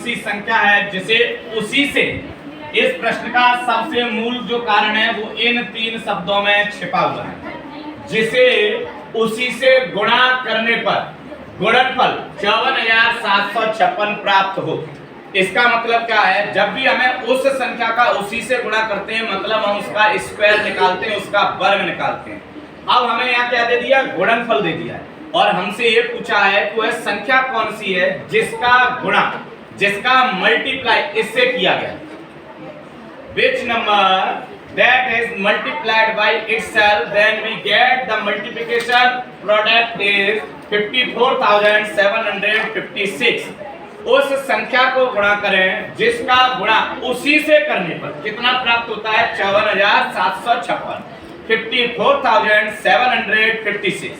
सी संख्या है जिसे उसी से, इस प्रश्न का सबसे मूल जो कारण है वो इन तीन शब्दों में छिपा हुआ है, जिसे उसी से गुणा करने पर गुणनफल 54,756 प्राप्त हो। इसका मतलब क्या है, जब भी हमें उस संख्या का उसी से गुणा करते हैं मतलब हम उसका स्क्वायर निकालते हैं, उसका वर्ग निकालते हैं। अब हमें यहाँ क्या दे दिया, गुणनफल दे दिया है और हमसे ये पूछा है कि वह संख्या कौन सी है जिसका गुणा, जिसका मल्टीप्लाई इससे किया गया। Which number that is multiplied by itself, then we get the multiplication product is 54,756। उस संख्या को गुणा करें जिसका गुणा उसी से करने पर कितना प्राप्त होता है, 54,756, 54,756।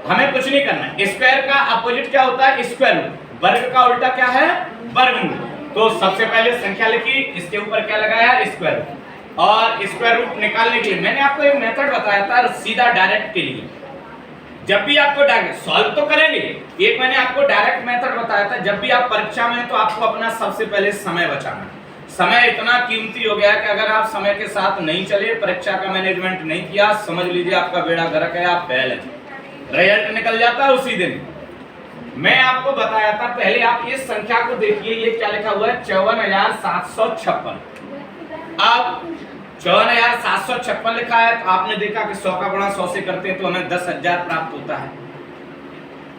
हमें कुछ नहीं करना है, स्क्वायर का अपोजिट क्या होता है, स्क्वायर रूट, वर्ग का उल्टा क्या है, वर्गमूल। तो सबसे पहले संख्या लिखी, इसके ऊपर क्या लगाया, स्क्वायर रूट, और स्क्वायर रूट निकालने के लिए मैंने आपको एक मेथड बताया था सीधा डायरेक्ट के लिए। जब भी आपको डायरेक्ट सॉल्व तो करेंगे, एक मैंने आपको डायरेक्ट मेथड बताया था, जब भी आप परीक्षा में तो आपको अपना सबसे पहले समय बचाना है। समय इतना कीमती हो गया कि अगर आप समय के साथ नहीं चले, परीक्षा का मैनेजमेंट नहीं किया, समझ लीजिए आपका बेड़ा गर्क है, आप फेल हैं, रिजल्ट निकल जाता है उसी दिन। मैं आपको बताया था पहले, आप इस संख्या को देखिए, ये क्या लिखा हुआ है, 54,756। अब 54,756 लिखा है तो आपने देखा कि 100 का गुणा 100 से करते हैं तो हमें 10,000 प्राप्त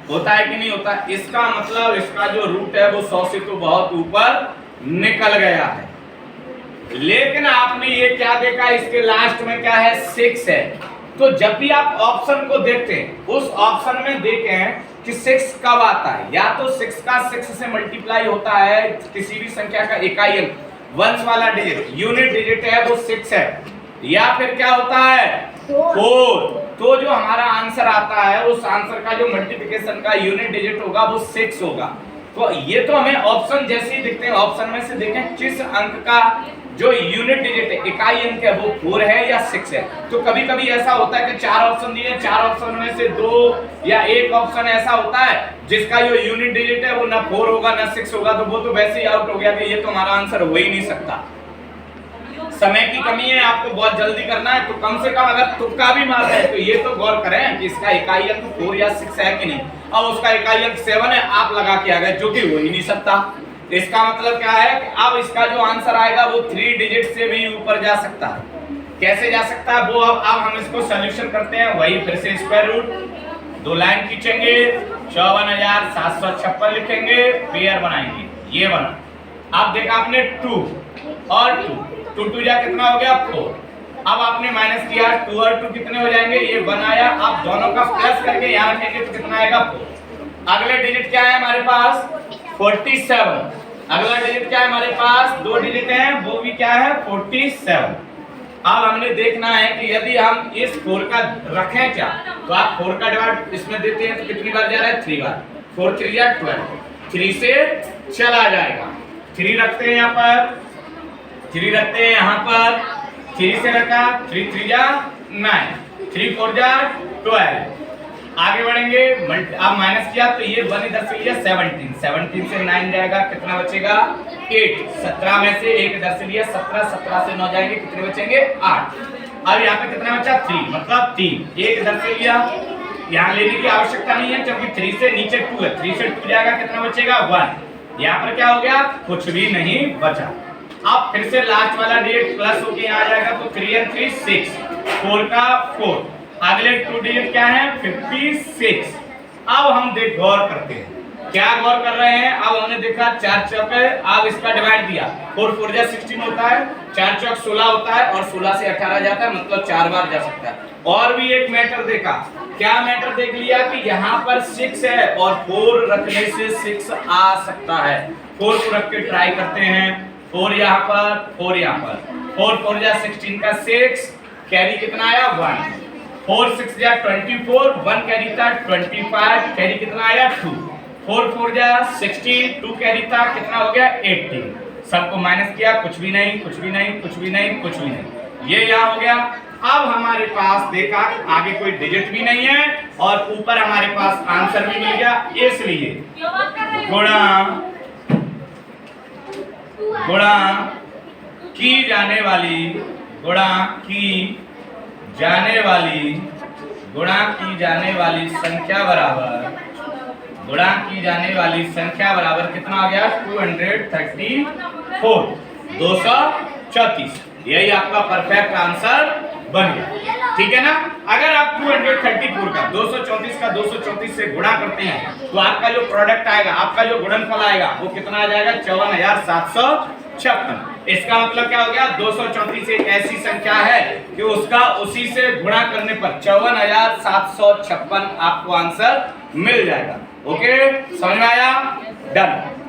होता है कि नहीं होता। इसका मतलब इसका जो रूट है वो 100 से तो बहुत ऊपर निकल गया है। लेकिन आपने ये क्या देखा, इसके लास्ट में क्या है, 6 है। तो जब भी आप ऑप्शन को देखते हैं, उस ऑप्शन में देखें कि 6 कब आता है, या तो 6 का 6 से मल्टीप्लाई होता है, किसी भी संख्या का इकाई अंक, वंश वाला डिजिट, यूनिट डिजिट है वो 6 है, या फिर क्या होता है, 4। तो जो हमारा आंसर आता है उस आंसर का जो मल्टीप्लिकेशन का यूनिट डिजिट होगा वो 6 होगा। तो ये तो हमें ऑप्शन जैसे ही दिखते हैं, ऑप्शन में से देखें किस अंक का जो यूनिट डिजिट है, इकाई अंक है, वो 4 है या 6 है। तो कभी कभी ऐसा होता है कि 4 ऑप्शन दिए, 4 ऑप्शन में से 2 या 1 ऑप्शन ऐसा होता है जिसका जो यूनिट डिजिट है वो ना 4 होगा ना 6 होगा, तो वो तो वैसे ही आउट हो गया कि ये तो हमारा आंसर हो ही नहीं सकता। समय की कमी है, आपको बहुत जल्दी करना है, तो कम से कम अगर तुक्का भी मारते हैं तो ये तो गौर करें कि इसका इकाई अंक 4 या 6 है कि नहीं। अब उसका इकाई अंक 7 है, आप लगा के आ गए, जो कि हो ही नहीं सकता। इसका मतलब क्या है कि अब इसका जो आंसर आएगा वो 3 डिजिट से भी ऊपर जा सकता है। कैसे जा सकता है वो अब हम इसको सॉल्यूशन करते हैं। वही फिर से स्क्वायर रूट, 2 लाइन खींचेंगे, 54,756 लिखेंगे, पेयर बनाएंगे, ये बना। अब देखा आपने 2 और 2, 2 2 जा कितना हो गया, 4। अब आपने माइनस किया, 2 और 2 कितने हो जाएंगे, ये 1 आया। आप दोनों का प्लस करके यहाँ रखेंगे तो कितना आएगा, 4। अगले डिजिट क्या है हमारे पास, 47। अगला डिजिट क्या है हमारे पास, 2 डिजिट हैं, वो भी क्या है, 47। अब हमने देखना है कि यदि हम इस 4 का रखें क्या, तो आप 4 का डिवाइड इसमें देते हैं तो कितनी बार जा रहा है, 3 बार, 4 3 या 12, 3 से चला जाएगा। 3 रखते हैं यहाँ पर, 3 रखते हैं यहाँ पर, 3 से रखा, 3 3 जा 9, 3 4 जा 12। आगे बढ़ेंगे, अब माइनस किया तो ये 1 इधर से लिया, 17, 17 से 9 जाएगा, कितना बचेगा, 8। 17 में से 1 इधर से लिया, 17, 17 से 9 जाएंगे, कितने बचेंगे, 8। अब यहाँ पे कितना बचा, 3, मतलब 3, 1 इधर से लिया, यहाँ लेने की आवश्यकता नहीं है क्योंकि 3 से नीचे 2 है, 3 से 2 जाएगा, कितना बचेगा, 1। यहाँ पर क्या हो गया, कुछ भी नहीं बचा। अब फिर से लास्ट वाला डिजिट प्लस होके यहाँ आ जाएगा, तो 3 और 3 6, 4 का 4। अगले 2 डिजिट क्या है, 56। अब हम गौर करते हैं, क्या गौर कर रहे हैं। अब हमने देखा 4 चौक है, अब इसका डिवाइड दिया, 4 4 जा 16 होता है, 4 चौक 16 होता है, और 16 से 18 जाता है, मतलब 4 बार जा सकता है। और भी एक मैटर देखा, क्या मैटर देख लिया कि यहाँ पर 6 है और 4 रखने से 6 आ सकता है। 4 को रख के ट्राई करते हैं, 4 यहाँ पर, 4 यहाँ पर, 4 4 जा 16 का 6, कैरी कितना आया, 1। 4 6 जा 24, 1 कैरी था 25, कैरी कितना आया, 2। 4 4 जा 16, 2 कैरी था, कितना हो गया, 18। सबको माइनस किया, कुछ भी नहीं, कुछ भी नहीं, कुछ भी नहीं, कुछ भी नहीं, ये यहाँ हो गया। अब हमारे पास देखा आगे कोई डिजिट भी नहीं है और ऊपर हमारे पास आंसर भी मिल गया, इसलिए गुणा गुणा की जाने वाली गुणा की जाने वाली गुणा की जाने वाली संख्या बराबर गुणा की जाने वाली संख्या बराबर कितना आ गया 234 234। यही आपका परफेक्ट आंसर बन गया। ठीक है ना। अगर आप 234 का 234 से गुणा करते हैं तो आपका जो प्रोडक्ट आएगा, आपका जो गुणनफल आएगा वो कितना आ जाएगा 54,756। इसका मतलब क्या हो गया 234 एक ऐसी संख्या है कि उसका उसी से गुणा करने पर 54,756 आपको आंसर मिल जाएगा। ओके, समझ में आया? डन।